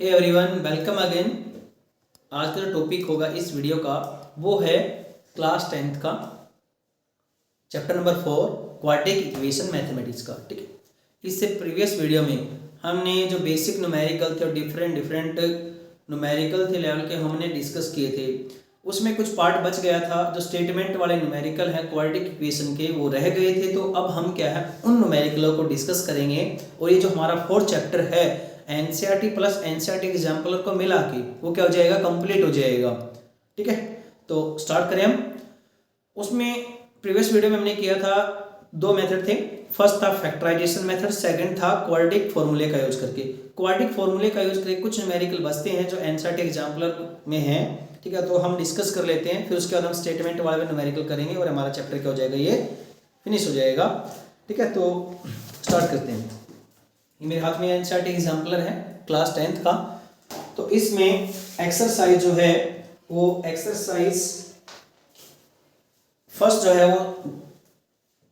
Hey everyone, welcome again. आज का जो टॉपिक होगा इस वीडियो का वो है क्लास 10th का chapter number 4 quadratic equation mathematics का। ठीक है, इससे प्रीवियस वीडियो में हमने जो बेसिक न्यूमेरिकल थे और डिफरेंट न्यूमेरिकल थे लेवल के हमने डिस्कस किए थे। उसमें कुछ पार्ट बच गया था, जो स्टेटमेंट वाले न्यूमेरिकल है क्वाड्रेटिक इक्वेशन के वो रह गए थे। तो अब हम क्या है उन न्यूमेरिकलों को डिस्कस करेंगे और ये जो हमारा 4th चैप्टर है एनसीईआरटी प्लस एनसीईआरटी एग्जाम्पलर को मिला के वो क्या हो जाएगा, कंप्लीट हो जाएगा। ठीक है, तो स्टार्ट करें हम। उसमें प्रीवियस वीडियो में हमने किया था, दो मेथड थे। फर्स्ट था फैक्टराइजेशन मेथड, सेकंड था क्वाड्रेटिक फॉर्मूले का यूज करके। क्वाड्रेटिक फॉर्मूले का यूज करके कुछ न्यूमेरिकल बचते हैं जो एनसीईआरटी एग्जाम्पलर में है। ठीक है, तो हम डिस्कस कर लेते हैं, फिर उसके बाद हम स्टेटमेंट वाले न्यूमेरिकल करेंगे और हमारा चैप्टर क्या हो जाएगा, ये फिनिश हो जाएगा। ठीक है, तो स्टार्ट करते हैं। मेरे हाथ में एनसीईआरटी एग्जाम्पलर है क्लास 10th का। तो इसमें एक्सरसाइज जो है वो एक्सरसाइज फर्स्ट जो है वो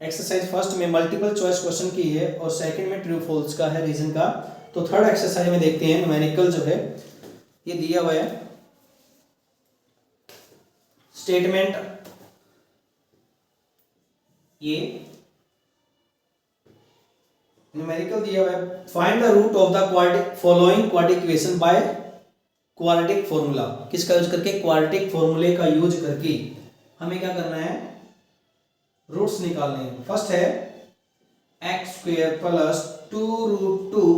एक्सरसाइज फर्स्ट में मल्टीपल चॉइस क्वेश्चन की है और सेकंड में ट्रू फॉल्स का है, रीजन का। तो थर्ड एक्सरसाइज में देखते हैं, न्यूमेरिकल जो है ये दिया हुआ है स्टेटमेंट, ये न्यूमेरिकल दिया हुआ है। Find the root of the following quadratic equation by quadratic formula. किसका यूज करके, क्वाड्रेटिक फॉर्मूले का यूज करके हमें क्या करना है, रूट्स निकालने हैं। फर्स्ट है x square plus 2√2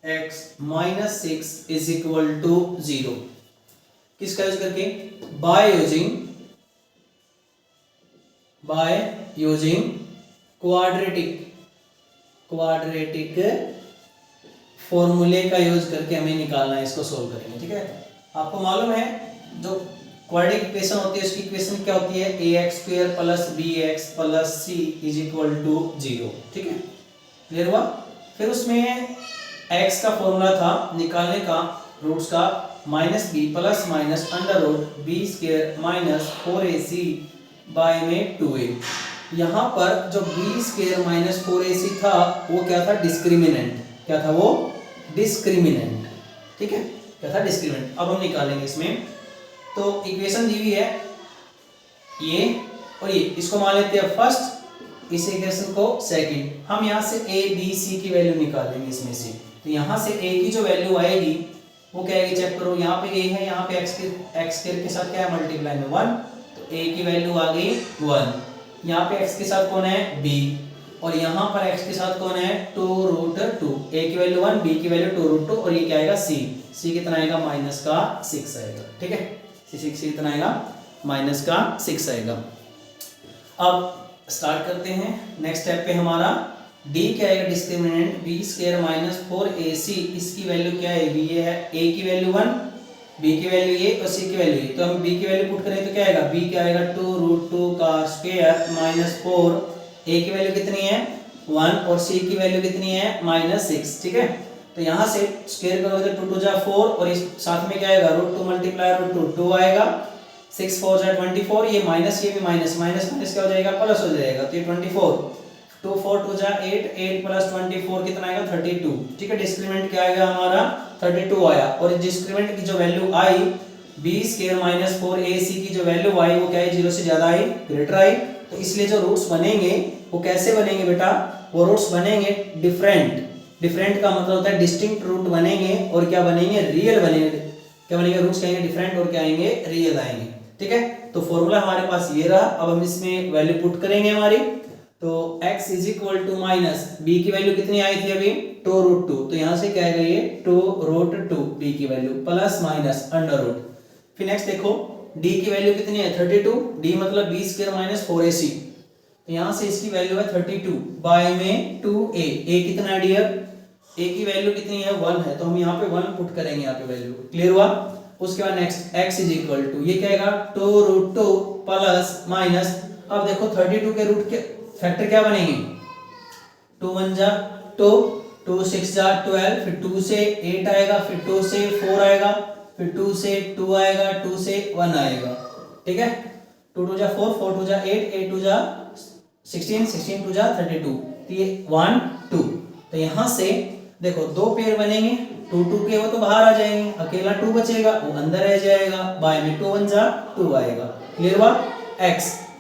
x minus 6 is equal to 0। किसका यूज करके, बाय यूजिंग क्वाड्रेटिक फॉर्मूले का यूज करके हमें निकालना है, इसको सोल्व करेंगे। ठीक है, आपको मालूम है जो क्वाड्रेटिक इक्वेशन होती है उसकी इक्वेशन क्या होती है, ax² plus bx plus c is equal to 0। ठीक है, क्लियर हुआ। फिर उसमें x का फॉर्मूला था निकालने का रूट्स का, -b plus minus √b² minus 4ac by में 2a। यहाँ पर जो b² माइनस 4ac था वो क्या था, डिस्क्रिमिनेंट। क्या था वो, डिस्क्रिमिनेंट। ठीक है, क्या था, डिस्क्रिमिनेंट। अब हम निकालेंगे इसमें। तो इक्वेशन दी हुई है ये और ये, इसको मान लेते हैं फर्स्ट, इस इक्वेशन को सेकंड। हम यहाँ से a b c की वैल्यू निकालेंगे इसमें से। तो यहाँ से a की जो वैल्यू आएगी वो क्या आएगी, चेक करो। यहाँ पे a है, यहाँ पे x के साथ क्या है, मल्टीप्लाई में 1, तो a की वैल्यू आ गई 1। यहाँ पे x के साथ कौन है, b, और यहाँ पर x के साथ कौन है, 2√2। a की वैल्यू 1, b की वैल्यू 2√2, और ये क्या आएगा c कितना आएगा, -6 आएगा। ठीक है, c कितना आएगा, -6 आएगा। अब स्टार्ट करते हैं नेक्स्ट स्टेप पे। हमारा d क्या आएगा, डिस्क्रिमिनेंट b² माइनस 4ac, इसकी वैल्यू क्या आएगी, ये है a की वैल्यू 1, b की वैल्यू ये और c की वैल्यू ये। तो हम b की वैल्यू पुट करें तो क्या आएगा, b क्या आएगा 2√2 का स्क्वायर माइनस 4, a की वैल्यू कितनी है 1 और c की वैल्यू कितनी है -6। ठीक है, तो यहाँ से स्क्वायर करोगे तो 2 × 4 और इस साथ में क्या आएगा, √2 मल्टीप्लाई √2 2 आएगा, 6 4 × 24, ये माइनस, ये भी माइनस क्या हो जाएगा, प्लस हो जाएगा। तो ये 24, 2 4 2 8 8 प्लस 24 कितना आएगा, 32। ठीक है, डिस्क्रिमिनेंट क्या आएगा हमारा, 32 आया। और डिस्क्रिमिनेंट की जो वैल्यू आई b² माइनस 4ac की जो वैल्यू आई वो क्या है, 0 से ज्यादा आई, ग्रेटर आई। तो इसलिए जो रूट्स बनेंगे वो कैसे बनेंगे बेटा, वो रूट्स बनेंगे डिफरेंट का मतलब होता है डिस्टिंक्ट रूट बनेंगे और क्या बनेंगे, रियल बनेंगे। क्या बनेंगे, रूट्स कहेंगे डिफरेंट और क्या आएंगे, रियल आएंगे। ठीक है, तो फॉर्मूला हमारे पास ये रहा। अब हम इसमें वैल्यू पुट करेंगे हमारी। तो x is equal to minus b की वैल्यू कितनी आई थी अभी, 2√2, तो यहाँ से क्या आएगा, ये 2√2 b की वैल्यू प्लस माइनस √। फिर नेक्स्ट देखो d की वैल्यू कितनी है, 32, d मतलब b² माइनस 4ac, तो यहाँ से इसकी वैल्यू है 32 बाय में 2a। a कितना डियर, a की वैल्यू कितनी है 1 है, तो हम यहाँ पे 1 पुट करेंगे यहाँ पे वैल्यू। क्लियर हुआ। उसके बाद next x is equal to, ये क्या आएगा 2√2 प्लस माइनस, अब देखो 32 के रूट के फैक्टर क्या बनेंगे, 2 1 जा 2, 2 6 जा 12, फिर 2 से 8 आएगा, फिर 2 से 4 आएगा, फिर 2 से 2 आएगा, 2 से 1 आएगा। ठीक है, 2 2 जा 4, 4 2 जा 8, 8 2 जा 16, 16 2 जा 32, तो ये 1 2। तो यहाँ से देखो दो पेयर बनेंगे, टू टू के वो तो बाहर आ जाएंगे, अकेला टू बचेगा वो अंदर रह जाएगा, बाय में 2 1 जा 2 आएगा। क्लियर हुआ। x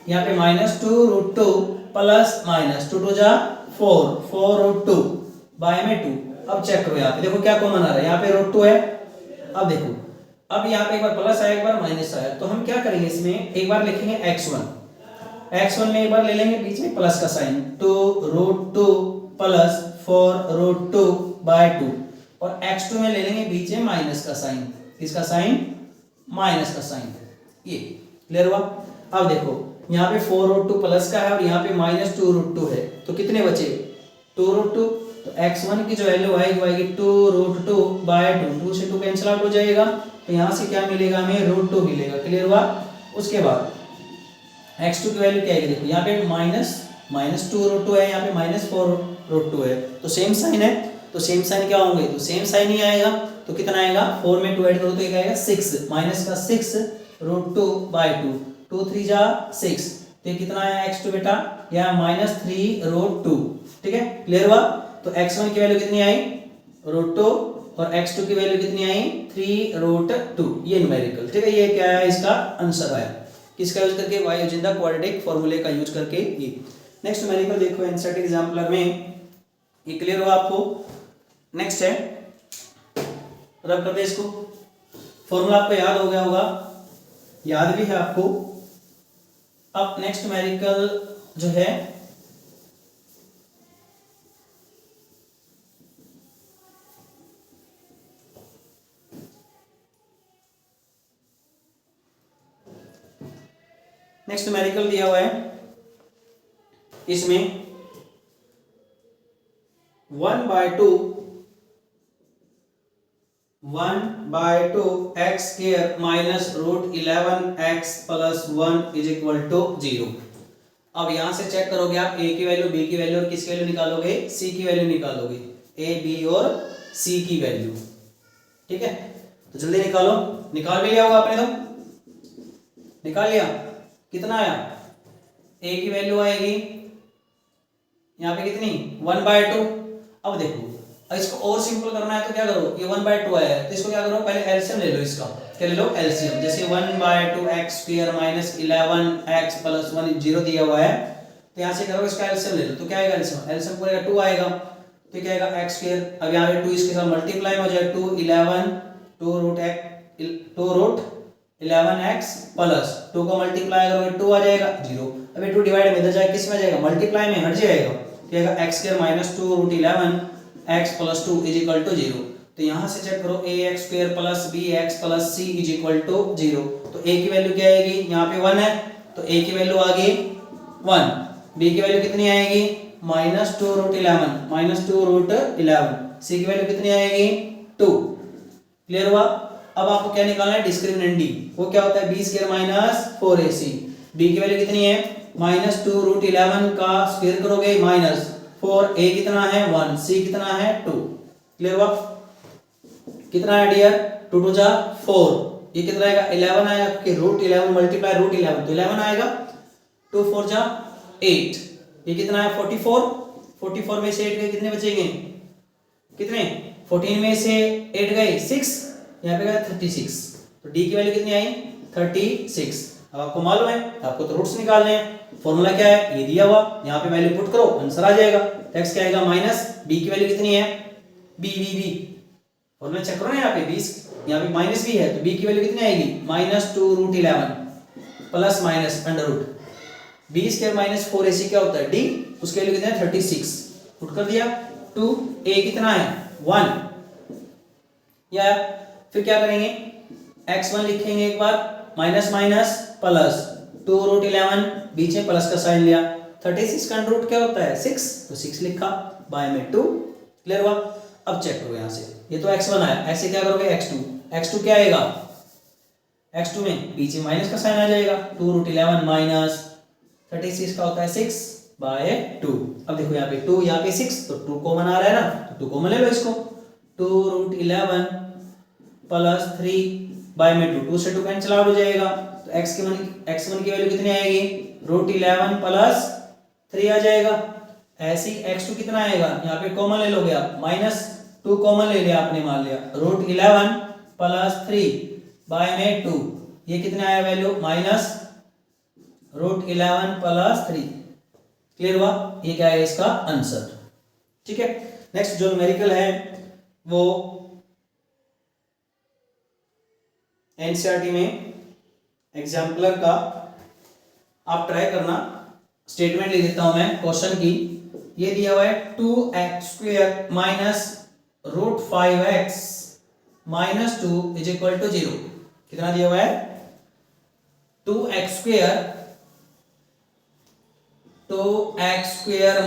यहाँ पे -2√2 प्लस -2 जा 4√2 बाय में 2। अब चेक करो यहाँ पे देखो क्या कॉमन आ रहा है, यहाँ पे √2 है। अब देखो अब यहाँ पे एक बार प्लस आया एक बार माइनस आया, तो हम क्या करेंगे इसमें एक बार लिखेंगे x1 में एक बार ले लेंगे बीच में प्लस का साइन 2√2 प्लस 4√2 बाय 2, और x2 में ले लेंगे बीच में माइनस का साइन, किसका साइन, माइनस का साइन। ये क्लियर हुआ। अब देखो यहाँ पे 4√2 प्लस का है और यहाँ पे -2√2 है, तो कितने बचे 2√2, तो x1 की जो वैल्यू आएगी वो आएगी 2√2 बाय 2, 2 से 2 कैंसिल आउट हो जाएगा, तो यहाँ से क्या मिलेगा हमें √2 मिलेगा। क्लियर हुआ। उसके बाद x2 की वैल्यू क्या आएगी, देखो यहाँ पे -2√2 है, यहाँ पे -4√2 है, तो सेम साइन है, तो सेम साइन क्या होंगे, तो सेम साइन ही आएगा। तो कितना आएगा 4 में 2 ऐड करो तो एक आएगा 6 माइनस का 6√2 बाय 2, 2 3 जा 6, तो ये कितना आया x2 बेटा, या -3√2। ठीक है क्लियर हुआ। तो x1 की वैल्यू कितनी आई √2 और x2 की वैल्यू कितनी आई 3√2, ये न्यूमेरिकल। ठीक है, ये क्या है इसका आंसर आया, किसका यूज करके, वाई यूजिंग क्वाड्रेटिक फॉर्मूले का यूज करके। ये नेक्स्ट न्यूमेरिकल देखो एनसीईआरटी एग्जाम्पलर में, ये क्लियर हुआ आपको। नेक्स्ट है रब करते इसको, फॉर्मूला आपको याद हो गया होगा, याद भी है आपको। अब नेक्स्ट न्यूमेरिकल जो है नेक्स्ट न्यूमेरिकल दिया हुआ है, इसमें 1/2 x square minus √11x plus 1 is equal to 0। अब यहां से चेक करोगे आप a की वैल्यू, b की वैल्यू और किसकी वैल्यू निकालोगे, c की वैल्यू निकालोगे, a b और c की वैल्यू। ठीक है, तो जल्दी निकालो, निकाल भी लिया होगा आपने, तो निकाल लिया। कितना आया, a की वैल्यू आएगी यहाँ पे कितनी 1/2। अब देखो इसको और सिंपल करना है तो क्या करो, ये 1/2 आया है तो इसको क्या करो, पहले एलसीएम ले लो इसका। क्या ले लो, एलसीएम। जैसे 1/2 x square minus 11x plus 1 0 दिया हुआ है, तो यहाँ से करो इसका एलसीएम ले लो, तो क्या आएगा एलसीएम, एलसीएम पूरा 2 आएगा, तो क्या आएगा x स्क्वायर। अब यहाँ पे 2 इसके साथ मल्टीप्लाई हो जाएगा, 2√11x प्लस 2 को मल्टीप्लाई करोगे 2 आ जाएगा 0। अब ये 2 डिवाइड में इधर जाएगा, किस में जाएगा, मल्टीप्लाई में हट जाएगा, तो आएगा x square minus 2√11x plus 2 is equal to 0। तो यहाँ से चेक करो ax square plus bx plus c is equal to 0। तो a की वैल्यू क्या आएगी, यहाँ पे 1 है तो a की वैल्यू आ गई 1, b की वैल्यू कितनी आएगी -2√11, c की वैल्यू कितनी आएगी 2। क्लियर हुआ। अब आपको क्या निकालना है, डिस्क्रिमिनेंट d, वो क्या होता है b square minus 4ac, b की वैल्यू कितनी है -2√11 का स्क्वायर करोगे माइनस 4, a कितना है 1, c कितना है 2। क्लियर हुआ। कितना है डियर, 2 2 जा 4, ये कितना आएगा 11 आएगा, कि √11 मल्टीप्लाई √11 तो 11 आएगा, 2 4 जा 8, ये कितना है 44 में से 8 गए कितने बचेंगे, कितने 14 में से 8 गए 6, यहाँ पे गया 36, तो d की वैल्यू कितनी आई 36। अब आपको मालूम है, आपको तो रूट्स निकालने हैं, फॉर्मूला क्या है ये दिया हुआ, यहाँ पे वैल्यू पुट करो आंसर आ जाएगा। x क्या आएगा माइनस b की वैल्यू कितनी है b फॉर्मूला चेक करो ना, यहाँ पे 20 यहाँ पे माइनस b है तो b की वैल्यू कितनी आएगी -2√11 plus minus under root b square minus 4ac क्या होता है d, उसकी वैल्यू कितनी है 36, पुट कर दिया 2, a कितना है 1, या फिर क्या करेंगे x1 लिखेंगे एक बार माइनस माइनस प्लस 2√11 बीच में प्लस का साइन लिया, 36 का अंडर रूट क्या होता है 6, तो 6 लिखा बाय में 2। क्लियर हुआ। अब चेक करो यहाँ से, ये तो x1 आया, ऐसे क्या करोगे x2 क्या आएगा, x2 में बीच में माइनस का साइन आ जाएगा, 2√11 माइनस 36 का होता है 6 बाय 2। अब देखो यहाँ पे 2 यहाँ पे 6, तो 2 कॉमन आ रहा है ना, तो 2 कॉमन ले लो इसको, 2√11 प्लस 3 बाय में 2, 2 से 2 कैंसिल आउट हो जाएगा, तो x1 की वैल्यू कितनी आएगी √11 प्लस 3 आ जाएगा। ऐसे ही x2 कितना आएगा, यहाँ पे कॉमन ले लोगे आप, माइनस टू कॉमन ले लिया आपने, मान लिया रूट 11 प्लस 3 बाय में 2, ये कितना आया value minus root 11 plus 3। Clear हुआ, ये क्या है इसका आंसर। ठीक है, नेक्स्ट जो न्यूमेरिकल है वो एनसीईआरटी में एग्जाम्पलर का आप ट्राई करना। स्टेटमेंट लिख देता हूं मैं क्वेश्चन की। ये दिया हुआ है 2x² minus root 5x minus 2 is equal to 0। कितना दिया हुआ है 2x²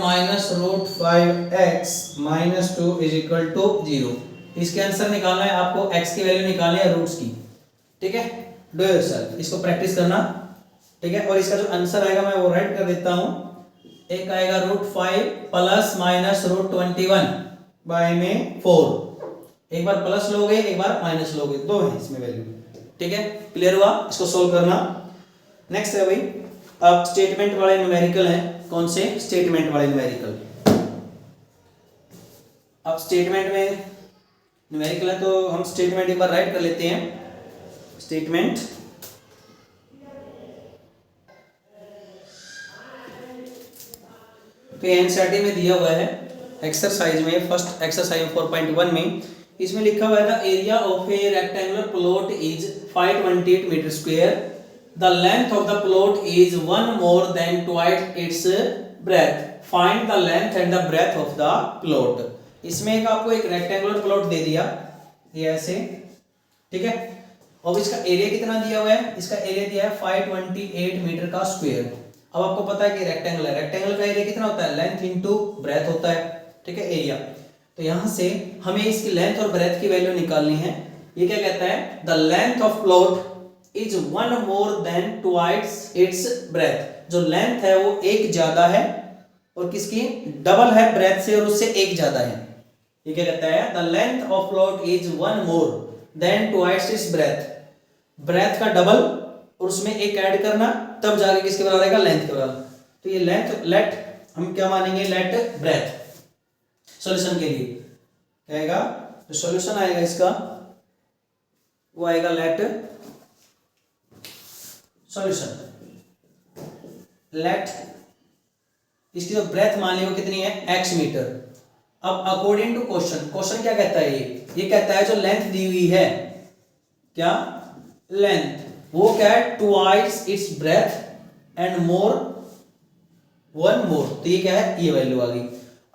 minus root 5x minus 2 is equal to 0। इसके आंसर निकालना है आपको, x की वैल्यू निकालनी है रूट्स की। ठीक है, डू योरसेल्फ, इसको प्रैक्टिस करना। ठीक है, और इसका जो आंसर आएगा मैं वो राइट कर देता हूं। एक आएगा root 5 plus minus root 21 by में 4। एक बार प्लस लोगे एक बार माइनस लोगे, दो है इसमें वैल्यू। ठीक है, क्लियर हुआ, इसको सोल्व करना। नेक्स्ट है भाई, अब स्टेटमेंट वाले न्यूमेरिकल हैं। कौन से स्टेटमेंट वाले न्यूमेरिकल? अब स्टेटमेंट में न्यूमेरिकल है तो हम स्टेटमेंट एक बार राइट कर लेते हैं। स्टेटमेंट तो एनसीईआरटी में दिया हुआ है एक्सरसाइज में, फर्स्ट एक्सरसाइज 4.1 में इसमें लिखा हुआ है the area of a rectangular plot is 528 metre square, the length of the plot is 1 more than twice its breadth, find the length and the breadth of the plot. इसमें एक आपको एक rectangular plot दे दिया ये ऐसे। ठीक है, और इसका एरिया कितना दिया हुआ है? इसका एरिया दिया है 528 मीटर का स्क्वायर। अब आपको पता है कि रेक्टेंगल है, रेक्टेंगल का एरिया कितना होता है? लेंथ इनटू ब्रेथ होता है। ठीक है, एरिया। तो यहां से हमें इसकी लेंथ और ब्रेथ की वैल्यू निकालनी है। ये क्या कहता है? The length of plot is 1 more than twice its breath. जो लेंथ है वो एक ज्यादा है और किसकी डबल है ब्रेथ से, और उससे एक ज्यादा है। ये क्या कहता है? The length of plot is 1 more than twice its breadth. Breadth का डबल और उसमें एक ऐड करना, तब जाके किसके बराबर आएगा? लेंथ के बराबर। तो ये लेंथ लेट हम क्या मानेंगे? Late breath. सॉल्यूशन के लिए क्या आएगा? जो सॉल्यूशन आएगा इसका वो आएगा लेट सॉल्यूशन। लेट इसकी जो ब्रेथ मान ली वो कितनी है? x metre. अब अकॉर्डिंग टू क्वेश्चन, क्वेश्चन क्या कहता है? ये कहता है जो लेंथ दी हुई है, क्या लेंथ, वो क्या है? Twice its breath and more 1 मोर। तो ये क्या है? ये वैल्यू आ गई।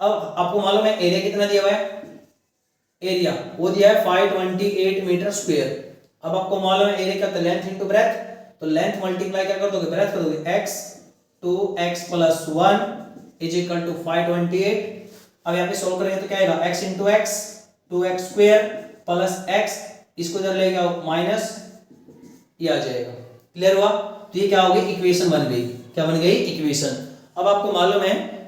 अब आपको मालूम है एरिया कितना दिया हुआ है? एरिया वो दिया है 528 मीटर स्क्वायर। अब आपको मालूम है एरिया क्या? Length into breadth. तो लेंथ मल्टीप्लाई क्या कर दोगे? ब्रेथ कर दोगे। x 2x plus 1 is equal to 528। अब यहाँ पे सोल्व करेंगे तो क्या आएगा? x into x 2x square plus x, इसको इधर ले आओ माइनस, ये आ जाएगा। क्लियर हुआ? तो ये क्या होगी? इक्वेशन बन गई। क्या बन गई? इक्वेशन। अब आपको मालूम है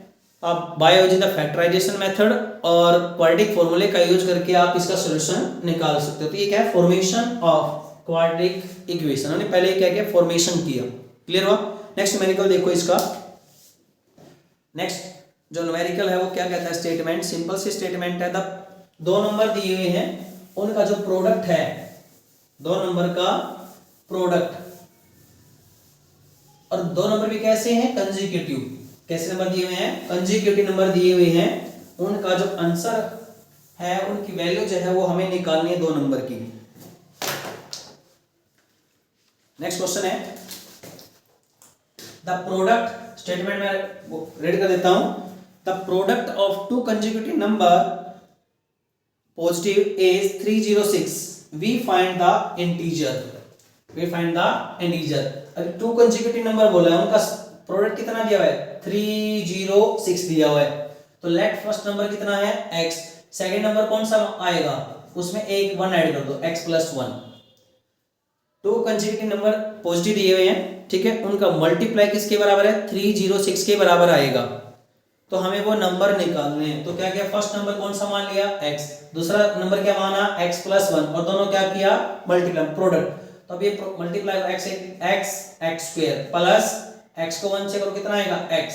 आप by using the factorization method और क्वाड्रेटिक फॉर्मूले का यूज करके आप इसका सॉल्यूशन निकाल सकते हो। तो ये क्या है? Formation of quadratic equation. हमने पहले क्या किया? फॉर्मेशन किया। क्लियर हुआ? नेक्स्ट न्यूमेरिकल देखो इसका। नेक्स्ट जो न्यूमेरिकल है वो क्या कहता है? स्टेटमेंट सिंपल सी स्टेटमेंट है। द दो नंबर दिए हुए हैं, उनका जो प्रोडक्ट है, दो नंबर का प्रोडक्ट, और दो नंबर भी कैसे हैं? कंसेक्यूटिव। कैसे नंबर दिए हुए हैं? कंसेक्यूटिव नंबर दिए हुए हैं। उनका जो आंसर है, उनकी वैल्यू जो है वो हमें निकालनी है दो नंबर की। नेक्स्ट क्वेश्चन है द प्रोडक्ट। स्टेटमेंट में रीड कर देता हूं। The product of two consecutive number positive is 306। We find the integer. We find the integer. अब टू कंसेक्यूटिव नंबर बोला है, उनका प्रोडक्ट कितना दिया हुआ है? 306 दिया हुआ है। तो लेट फर्स्ट नंबर कितना है? x। सेकंड नंबर कौन सा आएगा? उसमें एक 1 ऐड कर दो, x plus 1। To consecutive number positive दिए हुए हैं, ठीक है, उनका मल्टीप्लाई किसके बराबर है? 306 के बराबर आएगा। तो हमें वो नंबर निकालने हैं। तो क्या किया? फर्स्ट नंबर कौन सा मान लिया? x। दूसरा नंबर क्या माना? x प्लस 1, और दोनों क्या किया? Multiply, product. तो अब ये multiply x square plus x को 1 से करो, कितना आएगा? x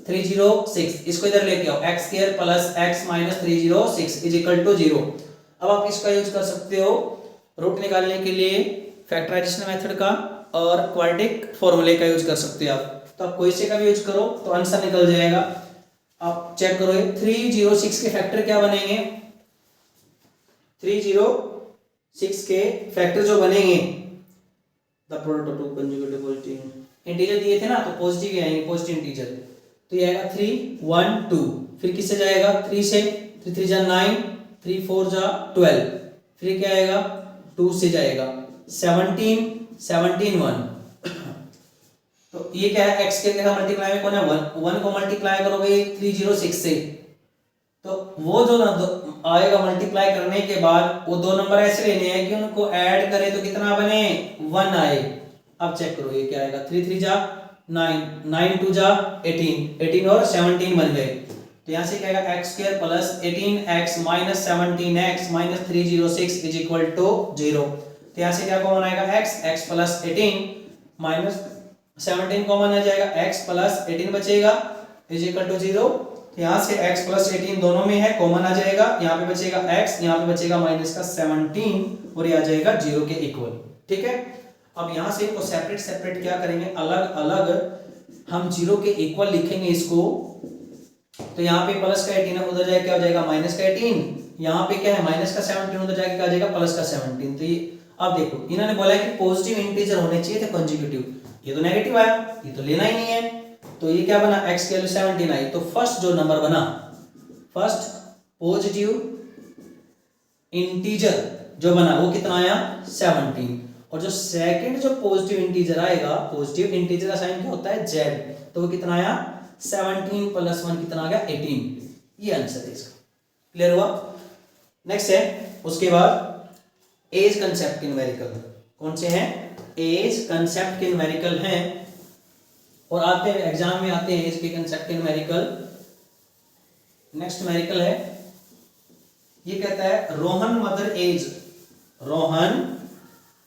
306, इसको इधर लेके आओ, x square plus x minus 306 is equal to 0। अब आप इसका यूज कर सकते हो रूट निकालने के लिए फैक्टराइजेशन मेथड का, और क्वाड्रेटिक फॉर्मूले का यूज कर सकते हो आप। तो आप कोई से का भी यूज करो तो आंसर निकल जाएगा। आप चेक करो, 306 के फैक्टर क्या बनेंगे, 306 के फैक्टर जो बनेंगे, the product of two conjugative positive integer दिए थे ना, तो पॉजिटिव ही आएंगे, पॉजिटिव इंटीजर। तो ये आएगा 3 1 2, फिर किससे जाएगा 3 से, 3 3 जा 9, 3 4 जा 12, फिर क्या आएगा 2 से जाएगा 17 17 1। तो ये क्या है, x के जगह मल्टीप्लाई में कौन है 1 को मल्टीप्लाई करोगे 306 से, तो वो जो आएगा मल्टीप्लाई करने के बाद वो दो नंबर ऐसे लेने हैं कि उनको ऐड करें तो कितना बने 1 आए। अब चेक करो ये क्या आएगा, 3 3 जा 9, 9 2 जा 18, 18 और 17 बन गए। तो यहाँ से क्या आएगा x square plus 18x minus 17x minus 306 is equal to 0। तो यहाँ से क्या कॉमन आएगा x प्लस 18 माइनस 17 कॉमन आ जाएगा, x प्लस 18 बचेगा इज इक्वल टू 0। यहाँ से x प्लस 18 दोनों में है, कॉमन आ जाएगा, यहाँ पे बचेगा x, यहाँ पे बचेगा माइनस का 17 और ये आ जाएगा 0 के इक्वल। ठीक है, अब यहाँ से इनको सेपरेट सेपरेट क्या करेंगे, अलग अलग हम 0 के इक्वल लिखेंगे इसको। तो यहाँ पे प्लस का 18 उधर जाएगा क्या हो जाएगा माइनस का 18, यहाँ पे क्या है माइनस का 17 उधर जाके क्या आ जाएगा प्लस का 17। तो ये अब देखो इन्होंने बोला है कि पॉजिटिव इंटीजर होने चाहिए थे कंसेक्यूटिव, ये तो नेगेटिव आया, ये तो लेना ही नहीं है। तो ये क्या बना, x की वैल्यू 17 आई, तो फर्स्ट जो नंबर बना, फर्स्ट पॉजिटिव इंटीजर जो बना वो कितना आया 17, और जो सेकंड जो पॉजिटिव इंटीजर आएगा, पॉजिटिव इंटीजर का साइन क्या होता है z, तो वो कितना आया 17 प्लस 1 कितना आ गया 18। ये आंसर है इसका, क्लियर हुआ। नेक्स्ट है उसके बाद एज कंसेप्ट न्यूमेरिकल, कौन से हैं एज कंसेप्ट के न्यूमेरिकल हैं, और आते हैं एग्जाम में आते हैं एज के कंसेप्ट के न्यूमेरिकल। नेक्स्ट न्यूमेरिकल है, ये कहता है Rohan mother age, Rohan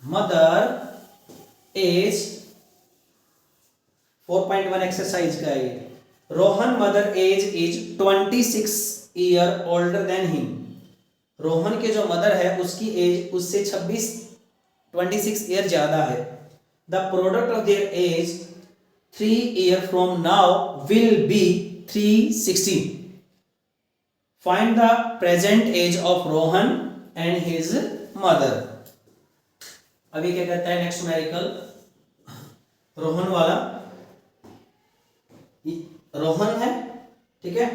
mother age 4.1 exercise का है। Rohan mother age is 26 year older than him, Rohan के जो मदर है उसकी एज उससे 26 ईयर ज्यादा है। The product of their age 3 year from now will be 360। Find the present age of Rohan and his mother. अभी क्या कहता है नेक्स्ट न्यूमेरिकल, रोहन वाला, रोहन है ठीक है,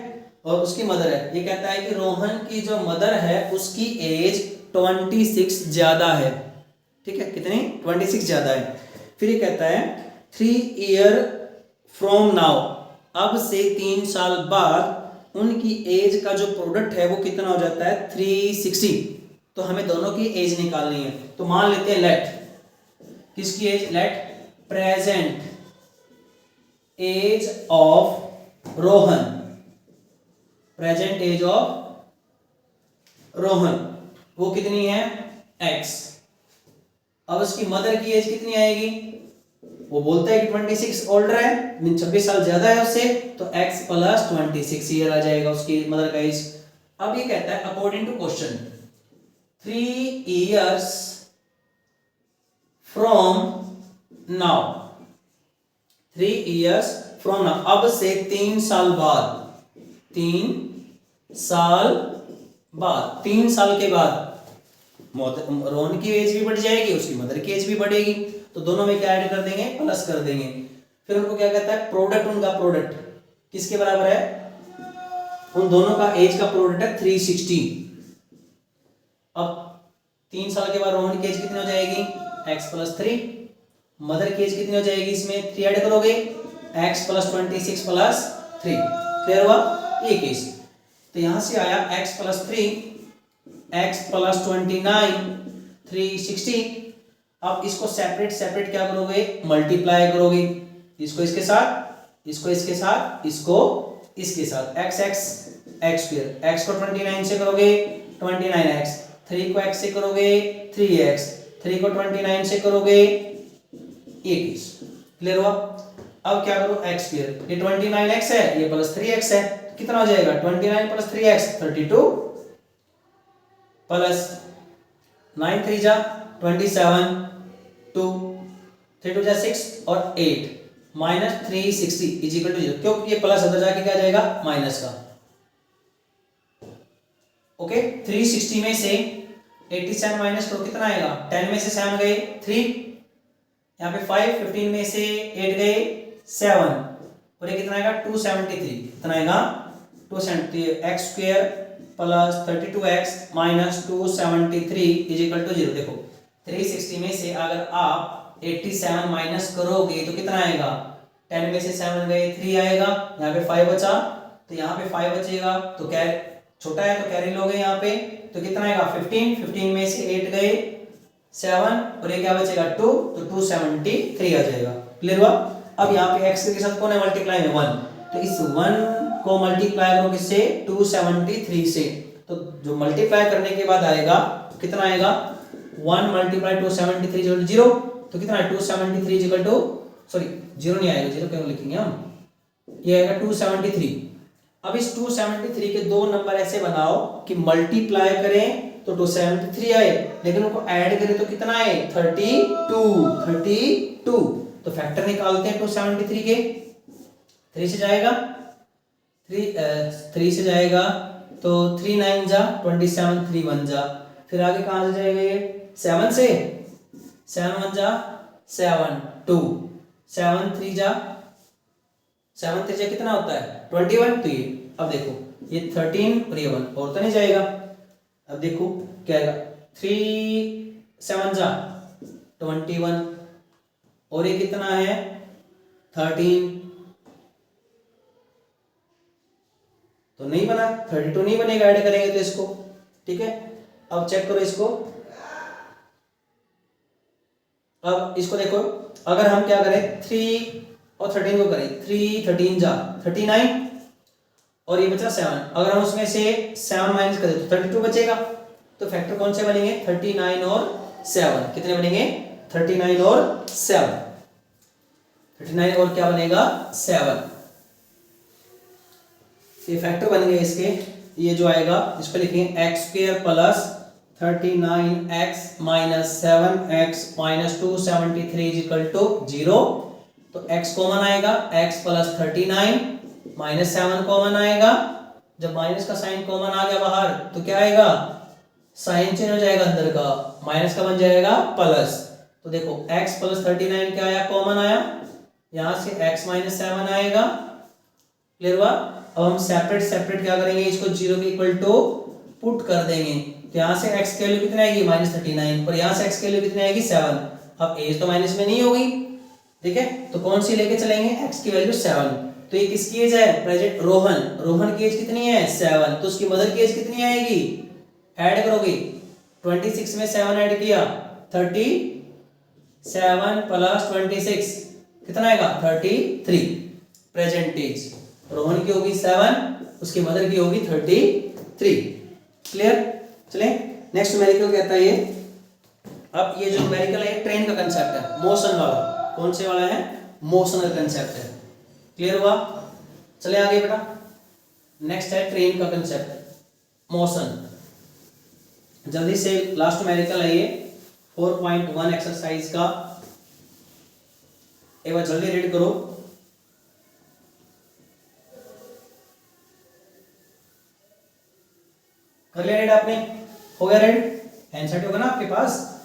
और उसकी मदर है। ये कहता है कि रोहन की जो मदर है उसकी एज 26 ज्यादा है, ठीक है, कितनी 26 ज्यादा है। फिर ये कहता है 3 ईयर फ्रॉम नाउ, अब से 3 साल बाद उनकी एज का जो प्रोडक्ट है वो कितना हो जाता है 360। तो हमें दोनों की एज निकालनी है, तो मान लेते हैं लेट किसकी age, let present age of Rohan, present age of Rohan वो कितनी है x। अब उसकी मदर की एज कितनी आएगी, वो बोलता है कि 26 ओल्डर है, 26 साल ज्यादा है उससे, तो x प्लस 26 ईयर आ जाएगा उसकी मदर का एज। अब ये कहता है according to question 3 years from now, 3 years from now, अब से 3 साल बाद, 3 साल बाद, 3 साल के बाद रोहन की एज भी बढ़ जाएगी, उसकी मदर की एज भी बढ़ेगी, तो दोनों में क्या ऐड कर देंगे प्लस कर देंगे। फिर उनको क्या कहता है प्रोडक्ट, उनका प्रोडक्ट किसके बराबर है, उन दोनों का एज का प्रोडक्ट है 360। अब 3 साल के बाद रोहन की एज कितनी हो जाएगी x प्लस 3, मदर की एज कितनी हो जाएगी, इसमें 3 ऐड करोगे x प्लस 26 प्लस 3, क्लियर हुआ ये केस। तो यहां से आया x प्लस 3, x प्लस 29 360। अब इसको सेपरेट सेपरेट क्या करोगे मल्टीप्लाई करोगे, इसको इसके साथ, इसको इसके साथ, इसको इसके साथ, x x x square, x को 29 से करोगे 29x, 3 को x से करोगे 3x, 3 को 29 से करोगे 8, क्लियर हुआ। अब क्या करो x स्क्वायर, ये 29x है, ये प्लस 3x है, कितना हो जाएगा 29 प्लस 3x 32 प्लस 9 3 जा 27 2 3 2 जा 6 और 8 माइनस 360 इज इक्वल टू 0, क्योंकि ये प्लस अंदर जाके क्या जाएगा माइनस का। ओके 360 में से 87 माइनस करो कितना आएगा, 10 में से 7 गए 3, यहाँ पे 5, 15 में से 8 गए 7 और ये कितना आएगा 273, कितना आएगा 273 x square plus 32x minus 273 is equal to 0। देखो 360 में से अगर आप 87 माइनस करोगे तो कितना आएगा, 10 में से 7 गए 3 आएगा, यहाँ पे 5 बचा तो यहाँ पे 5 बचेगा, तो क्या छोटा है तो कैरी लोगे यहाँ पे, तो कितना आएगा 15, 15 में से 8 गए 7 और ये क्या बचेगा 2, तो 273 आ जाएगा। क्लियर हुआ। अब यहाँ पे x के साथ कौन है मल्टीप्लाई में 1, तो इस 1 को मल्टीप्लाई करो किससे 273 से, तो जो मल्टीप्लाई करने के बाद आएगा कितना आएगा 1 मल्टीप्लाई 273 इक्वल टू 0, तो कितना है 273 इक्वल टू सॉरी 0 नहीं आएगा, 0 क्यों लिखेंगे हम, ये आएगा 273। अब इस 273 के दो नंबर ऐसे बनाओ कि मल्टीप्लाई करें तो 273 आए, लेकिन उनको ऐड करें तो कितना आए 32। तो फैक्टर निकालते हैं 273 के, 3 से जाएगा 3 से जाएगा तो 3 9 जा 27, 3 1 जा, फिर आगे कहां से जाएगा ये 7 से, 7 1 जा 7 2, 7 3 जा 7 3 जा कितना होता है 21, तो ये अब देखो ये 13 और ये 1 और तो नहीं जाएगा। अब देखो क्या आएगा 3 7 जा 21 और ये कितना है 13, तो नहीं बना 32 नहीं बनेगा, ऐड करेंगे तो इसको, ठीक है। अब चेक करो इसको, अब इसको देखो अगर हम क्या करें 3 और 13 को करें 3 13 जा 39 और ये बचा 7, अगर हम उसमें से 7 माइनस करें तो 32 बचेगा, तो फैक्टर कौन से बनेंगे 39 और 7, कितने बनेंगे 39 और 7, 39 और क्या बनेगा 7, ये फैक्टर बन गए इसके। ये जो आएगा इसको लिखेंगे x square plus 39x minus 7x minus 273 is equal to 0, तो x कॉमन आएगा, x प्लस 39 माइनस 7 कॉमन आएगा, जब माइनस का साइन कॉमन आ गया बाहर तो क्या आएगा साइन चेंज हो जाएगा अंदर का, माइनस का बन जाएगा प्लस, तो देखो x प्लस 39 क्या आया कॉमन आया, यहां से x माइनस 7 आएगा। क्लियर हुआ। अब हम सेपरेट सेपरेट क्या करेंगे, इसको 0 के इक्वल टू पुट कर देंगे, तो यहाँ से x की वैल्यू कितनी आएगी -39 और यहाँ से x की वैल्यू कितनी आएगी 7, अब एज तो माइनस में नहीं होगी, ठीक है, तो कौन सी लेके चलेंगे x की वैल्यू 7, तो ये किसकी एज है प्रेजेंट रोहन की एज कितनी है 7, तो उसकी मदर की एज कितनी आएगी, ऐड करोगे 26 में 7 ऐड किया 37 प्लस 26 कितना आएगा 33, प्रेजेंट एज रोहन की होगी 7, उसकी मदर की होगी 33। क्लियर। चले नेक्स्ट न्यूमेरिकल कहता है ये, अब ये जो न्यूमेरिकल है ट्रेन का कंसेप्ट है, मोशन वाला, कौन से वाला है मोशन का कंसेप्ट है। क्लियर हुआ। चले आगे बेटा, नेक्स्ट है ट्रेन का कंसेप्ट मोशन। जल्दी से लास्ट न्यूमेरिकल है ये 4.1 एक्सरसाइज का, एक बार जल्दी रीड करो। कर लिया रेड आपने, हो गया रेड, आंसर होगा ना आपके पास,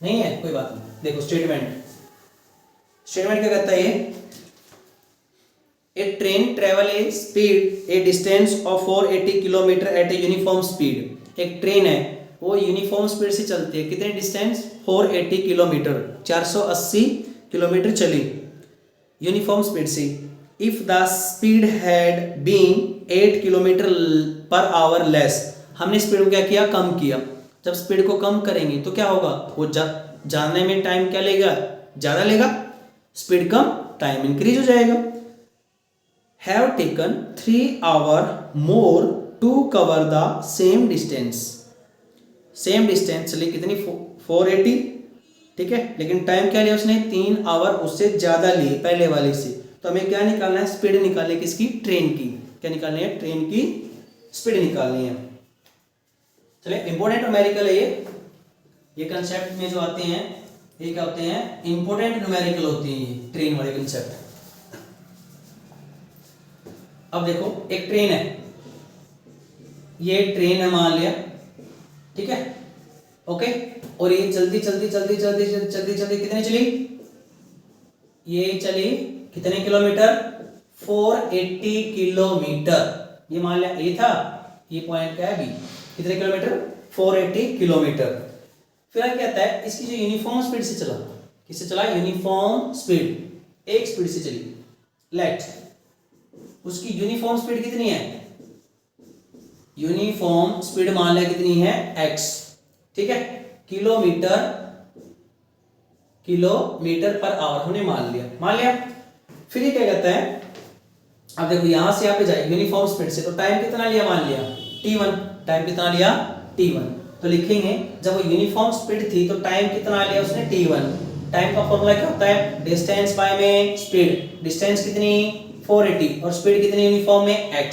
नहीं है कोई बात नहीं। देखो स्टेटमेंट क्या कहता है ये, a train travel a speed a distance of 480 kilometre at a uniform speed. एक ट्रेन है वो यूनिफॉर्म स्पीड से चलती है, कितने डिस्टेंस 480 किलोमीटर, 480 किलोमीटर चली यूनिफॉर्म स्पीड से। If the speed had been 8 kilometre per hour less, हमने स्पीड को क्या किया कम किया, जब स्पीड को कम करेंगे तो क्या होगा वो जाने में टाइम क्या लेगा ज्यादा लेगा, स्पीड कम टाइम इंक्रीज हो जाएगा। Have taken 3 hour more to cover the same distance, same distance चलिए कितनी 480 ठीक है, लेकिन टाइम क्या लिया उसने, 3 आवर उससे ज़्यादा लिए पहले वाले से। तो हमें क्या निकालना है, स्पीड निकालनी है किसकी, ट्रेन की। क्या निकालनी है, ट्रेन की स्पीड निकालनी है। चलिए इंपॉर्टेंट न्यूमेरिकल है ये कंसेप्ट में जो आते हैं ये क्या होते हैं, इंपॉर्टेंट न्यूमेरिकल होते हैं ये ट्रेन वाले कंसेप्ट। अब देखो एक ट्रेन है, ये ट्रेन है मान लिया, ठीक है, ओके, और ये चलती चलती चलती चलती चलती चलती कितनी चली, ये चली कितने किलोमीटर, 480 किलोमीटर। ये मान लिया ए था, ये पॉइंट क्या है बी, कितने किलोमीटर, 480 किलोमीटर। फिर कहता है इसकी जो यूनिफॉर्म स्पीड से चला, किससे चला, यूनिफॉर्म स्पीड, एक स्पीड से चली, लेट उसकी यूनिफॉर्म स्पीड कितनी है, यूनिफॉर्म स्पीड मान लिया कितनी है, x, ठीक है, किलोमीटर पर आवर हमने मान लिया। फिर ये क्या कहता है, अब देखो यहां से यहाँ पे जाए यूनिफॉर्म स्पीड से, तो टाइम कितना लिया, मान लिया t1, टाइम कितना लिया t1। तो लिखेंगे जब वो यूनिफॉर्म स्पीड थी तो टाइम कितना लिया उसने, t1। टाइम का फॉर्मूला क्या होता है, डिस्टेंस बाय में स्पीड, डिस्टेंस कितनी 480 और स्पीड कितनी यूनिफॉर्म में, x।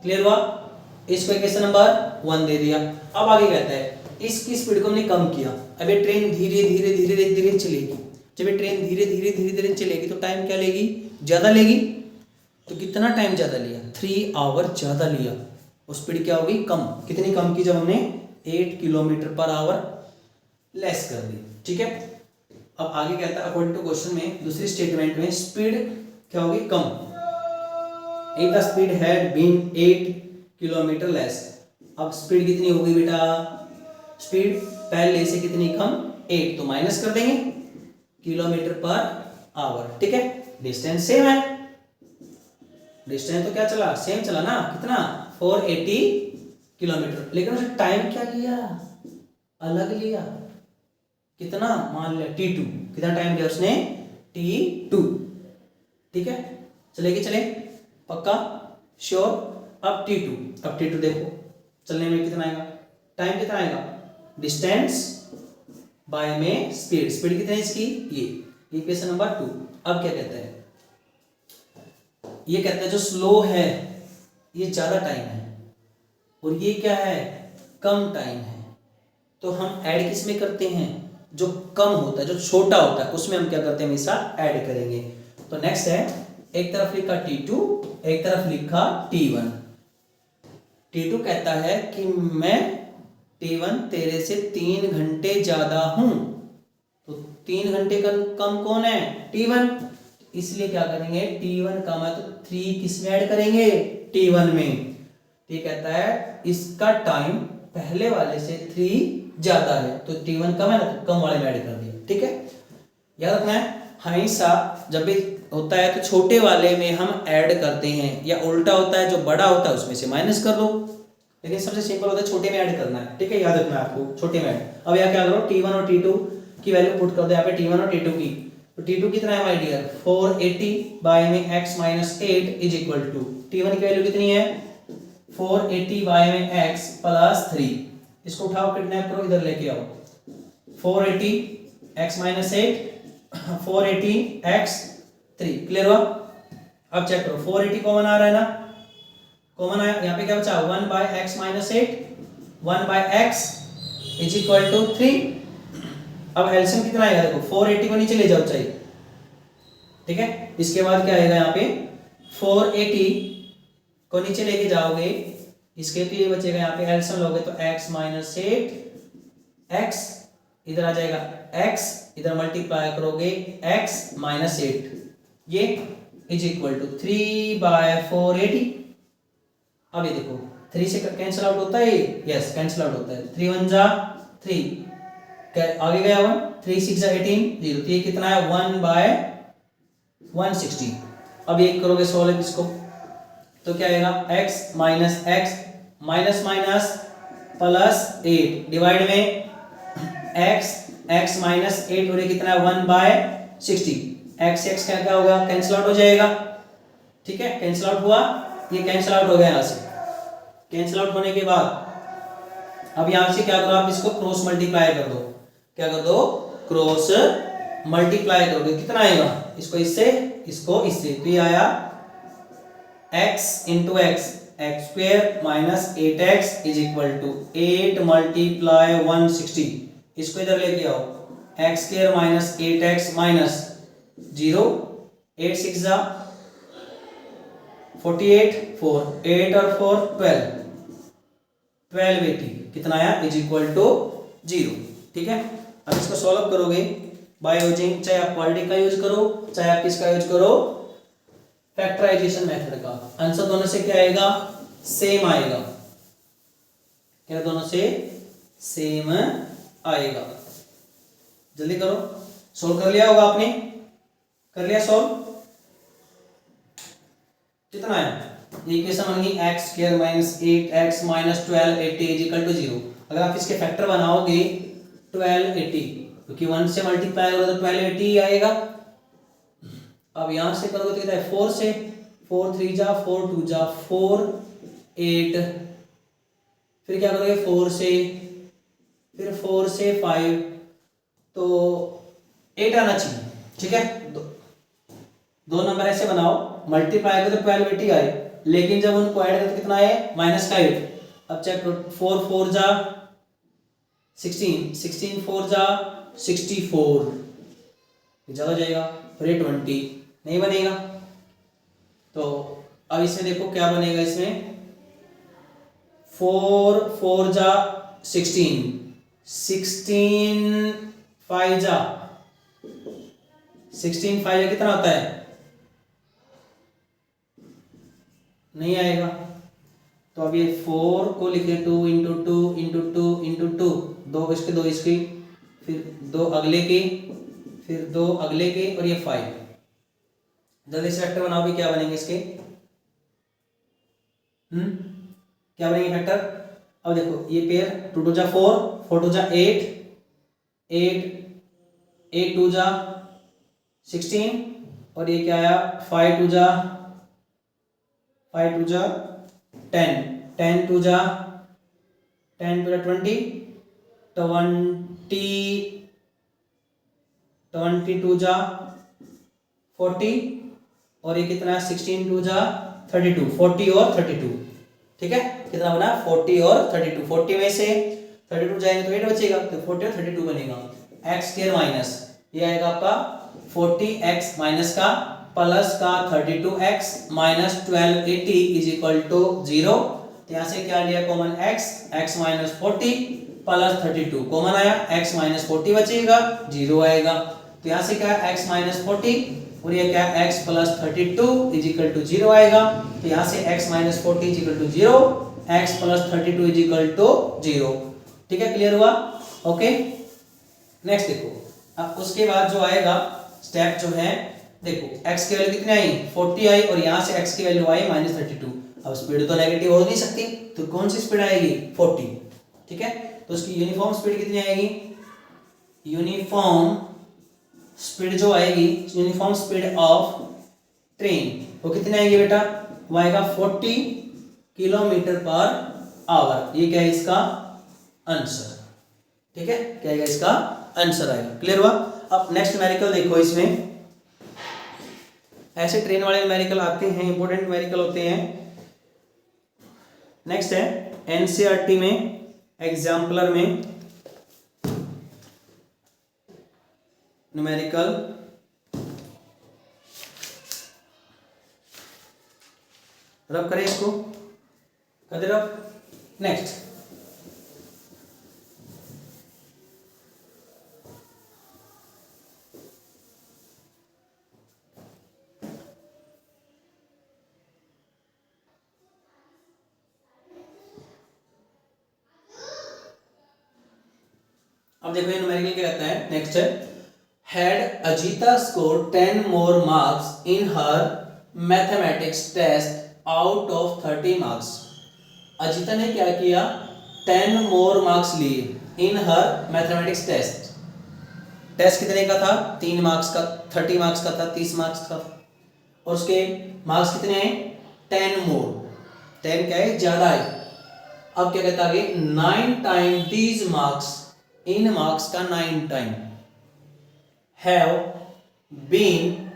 क्लियर हुआ, इसको इक्वेशन नंबर 1 दे दिया। अब आगे कहता है इसकी स्पीड को हमने कम किया। अब ये ट्रेन धीरे धीरे धीरे धीरे चलेगी, जब ये ट्रेन धीरे धीरे धीरे धीरे चलेगी तो टाइम क्या लेगी, ज़्यादा लेगी। तो कितना टाइम ज़्यादा लिया, 3 आवर ज़्यादा लिया, और स्पीड क्या होगी, कम। कितनी कम की, जब हमने 8 किलोमीटर पर आवर लेस कर दी, ठीक है। अब आगे कहता है अकॉर्डिंग टू क्वेश्चन में दूसरी स्टेटमेंट में स्पीड क्या होगी, कम। If the speed had been 8 kilometre less, अब स्पीड कितनी होगी बेटा, स्पीड पहले से कितनी कम, 8, तो माइनस कर देंगे किलोमीटर पर आवर, ठीक है। डिस्टेंस सेम है, डिस्टेंस तो क्या चला, सेम चला ना, कितना 480 किलोमीटर, लेकिन उसने टाइम क्या लिया, अलग लिया, कितना, मान लिया t2, कितना टाइम लिया उसने, t2, ठीक है। चलेगी, चले पक्का श्योर। अब t2 देखो चलने में कितना आएगा, टाइम कितना आएगा, डिस्टेंस बाय में स्पीड, स्पीड कितनी है इसकी, ये इक्वेशन नंबर 2। अब क्या कहता है, ये कहता है जो स्लो है ये ज्यादा टाइम है और ये क्या है, कम टाइम है। तो हम ऐड किस में करते हैं, जो कम होता है, जो छोटा होता है उसमें हम क्या करते हैं, हमेशा ऐड करेंगे। तो नेक्स्ट है, एक तरफ लिखा t2, एक तरफ लिखा t1। t2 कहता है कि मैं t1 तेरे से 3 घंटे ज्यादा हूं, तो 3 घंटे का कम कौन है, t1, इसलिए क्या करेंगे, t1 का मतलब 3 किस में ऐड करेंगे, t1 में। ये कहता है इसका टाइम पहले वाले से 3 ज्यादा है, तो t1 कम है ना, तो कम वाले में ऐड कर दिया, ठीक है। याद रखना है हमेशा जब भी होता है तो छोटे वाले में हम ऐड करते हैं, या उल्टा होता है जो बड़ा होता है उसमें से माइनस कर दो, लेकिन सबसे सिंपल होता है छोटे में ऐड करना है, ठीक है। याद रखना है आपको, छोटे में ऐड। अब यहाँ क्या करो, t1 और t2 की वैल्यू पुट कर दो यहाँ पे, t1 और t2 की। तो t2 कितना है माय डियर, 480 बाय में x minus 8 is equal to, t1 की वैल्यू कितनी है, 480 बाय में x प्लस 3। इसको उठाओ, किडनैप करो, इधर लेके आओ, 480 x माइनस 8 480 x 3, क्लियर हुआ। अब चेक करो, 480 कॉमन आ रहा है ना, कॉमन आया, यहाँ पे क्या बचा, 1 by x minus 8, 1 by x is equal to 3। अब एलसीएम कितना आएगा, देखो 480 को नीचे ले जाओ चाहिए, ठीक है। इसके बाद क्या आएगा, यहाँ पे 480 को नीचे लेके जाओगे, इसके तो ये बचेगा, यहाँ पे एलसीएम लोगे तो x माइनस 8, x इधर आ जाएगा, x इधर मल्टीप्लाई करोगे x माइनस 8, ये इज इक्वल टू 3 बाय 480। अब ये देखो 3 से कैंसिल आउट होता है, यस कैंसिल आउट होता है, 3 1 जा 3, आगे गया 1, 3 6 जा 18, 0, तो ये कितना है 1 बाय 160। अब ये करोगे सॉल्व इसको, तो क्या आएगा, x minus x minus minus plus 8 divide में x माइनस 8 हो रहा है कितना है 1 बाय 60, x क्या होगा, कैंसिल आउट हो जाएगा, ठीक है। कैंसिल आउट हुआ, ये कैंसिल आउट हो गया, यहाँ से कैंसिल आउट होने के बाद अब यहाँ से क्या करो, आप इसको क्रॉस मल्टीप्लाई कर दो, क्या कर दो, क्रॉस मल्टीप्लाई करोगे कितना आएगा, इसको इससे इसको इससे, तो ये आया x into x x square minus 8x is equal to 8 multiply 160, इसको इधर लेके आओ, x square minus 8x minus 0, 8 6 जा 48, 4 8 और 4 12, 1280 कितना आया इज इक्वल टू 0। ठीक है, अब इसको सॉल्व करोगे बाय यूजिंग, चाहे आप क्वाड्रेटिक का यूज करो चाहे आप किसका यूज करो, फैक्टराइजेशन मेथड का, आंसर दोनों से क्या आएगा, सेम आएगा, क्या दोनों से सेम आएगा। जल्दी करो, सोल्व कर लिया होगा आपने, कर लिया सोल्व, कितना है ये इक्वेशन बन गई x स्क्वायर माइनस 8x माइनस 1280 इज इक्वल टू 0। अगर आप इसके फैक्टर बनाओगे 1280, क्योंकि 1 से मल्टीप्लाई करोगे तो 1280 ही आएगा। अब यहां से करोगे तो कितना है 4 से, 4 3 जा 4 2 जा 4 8, फिर क्या करोगे 4 से, फिर 4 से 5, तो 8 आना चाहिए। ठीक है, दो नंबर ऐसे बनाओ, मल्टीप्लाई करो तो 1280 आए, लेकिन जब उनको ऐड करते कितना आए माइनस का 8। अब चेक करो 4 4 जा 16, 16 4 जा 64, ज्यादा जाएगा, फिर 20 नहीं बनेगा। तो अब इसमें देखो क्या बनेगा, इसमें 4 4 जा 16, 16 5 जा 16 5 जा कितना होता है, नहीं आएगा। तो अब ये 4 को लिखे 2 इंटू 2 इंटू 2 इंटू 2, 2 इसके 2 इसकी, फिर 2 अगले के, फिर 2 अगले के, और ये 5। जल्दी से फैक्टर बनाओ भी, क्या बनेंगे इसके, क्या बनेंगे फैक्टर। अब देखो ये पेयर 2 2 जा 4, 4 2 जा 8, 8 8 2 जा 16, और ये क्या आया 5 2 जा 5 2 जा 10, 10 2 जा 10 2 जा 20, 22 जा 40, और ये कितना है 16 2 जा 32, 40 और 32। ठीक है, कितना बना 40 और 32, 40 में से 32 जाएंगे तो 8 बचेगा, तो 40 और 32 बनेगा। एक्स स्क्वायर माइनस ये आएगा आपका 40x माइनस का प्लस का 32x minus 1280 is equal to 0। तो यहाँ से क्या लिया common x minus 40 plus 32 common आया, x माइनस 40 बचेगा 0 आएगा। तो यहाँ से क्या x माइनस 40 और ये क्या x plus 32 is equal to 0 आएगा। तो यहाँ से x minus 40 is equal to 0, x plus 32 is equal to 0। ठीक है, क्लियर हुआ। ओके, नेक्स्ट देखो, अब उसके बाद जो आएगा स्टेप जो है, देखो x की वैल्यू कितनी आई 40 आई, और यहाँ से x की वैल्यू आई माइनस 32। अब स्पीड तो नेगेटिव हो नहीं सकती, तो कौन सी स्पीड आएगी 40। ठीक है, तो उसकी यूनिफॉर्म स्पीड कितनी आएगी, यूनिफॉर्म स्पीड जो आएगी, यूनिफॉर्म स्पीड ऑफ ट्रेन वो कितनी आएगी बेटा, वो आएगा 40 किलोमीटर पर आवर। ये क्या है इसका आंसर। ठीक है, क्या आएगा इसका आंसर आएगा। क्लियर हुआ। अब नेक्स्ट न्यूमेरिकल देखो, इसमें ऐसे ट्रेन वाले न्यूमेरिकल आते हैं, इंपॉर्टेंट न्यूमेरिकल होते हैं। नेक्स्ट है एनसीईआरटी में एग्जाम्पलर में न्यूमेरिकल रब करें इसको, कर रब। नेक्स्ट अब देखो ये न्यूमेरिकल क्या कहता है। नेक्स्ट है, had Ajita scored 10 more marks in her mathematics test out of 30 marks। Ajita ने क्या किया 10 more marks लिए in her mathematics test। Test कितने का था 3 मार्क्स का, 30 मार्क्स का था, 30 मार्क्स का, और उसके मार्क्स कितने हैं 10 मोर, 10 क्या है ज्यादा है। अब क्या कहता है 9 time these marks, in marks का 9 time, have been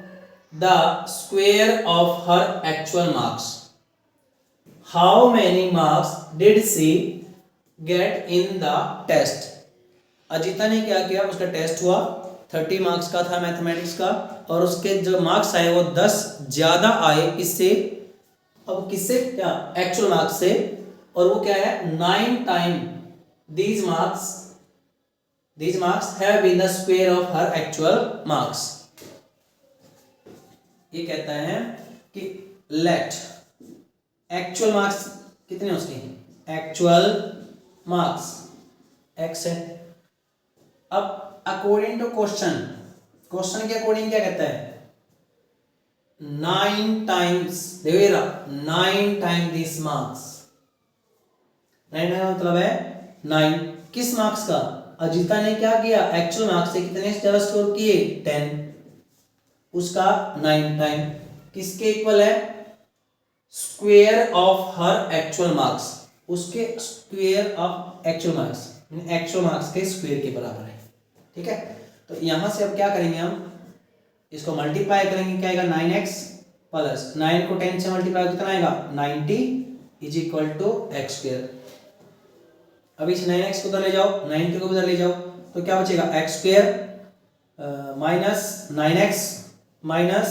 the square of her actual marks. How many marks did she get in the test? Ajita ने क्या किया, उसका टेस्ट हुआ 30 मार्क्स का था मैथमेटिक्स का, और उसके जो मार्क्स आए वो 10 ज्यादा आए किससे, अब किससे, क्या एक्चुअल मार्क्स से, और वो क्या है 9 time these marks have been the square of her actual marks. ये कहता है कि लेट एक्चुअल मार्क्स कितने उसके हैं, एक्चुअल मार्क्स x है। अब अकॉर्डिंग टू क्वेश्चन के अकॉर्डिंग क्या कहता है, 9 टाइम्स, देखो ये रहा 9 टाइम दिस मार्क्स, 9 टाइम मतलब है 9 किस मार्क्स का, अजिता ने क्या किया एक्चुअल मार्क्स से कितने ज्यादा स्कोर किए 10, उसका 9 टाइम किसके इक्वल है, स्क्वायर ऑफ हर एक्चुअल मार्क्स, उसके square of actual marks, actual marks के स्क्वायर के बराबर है। ठीक है, तो यहां से अब क्या करेंगे, हम इसको मल्टीप्लाई करेंगे, क्या आएगा 9x प्लस 9 को 10 से मल्टीप्लाई कितना आएगा 90 is equal to x square. अब इस 9x को उधर ले जाओ, 90 को उधर ले जाओ, तो क्या बचेगा x square minus 9x minus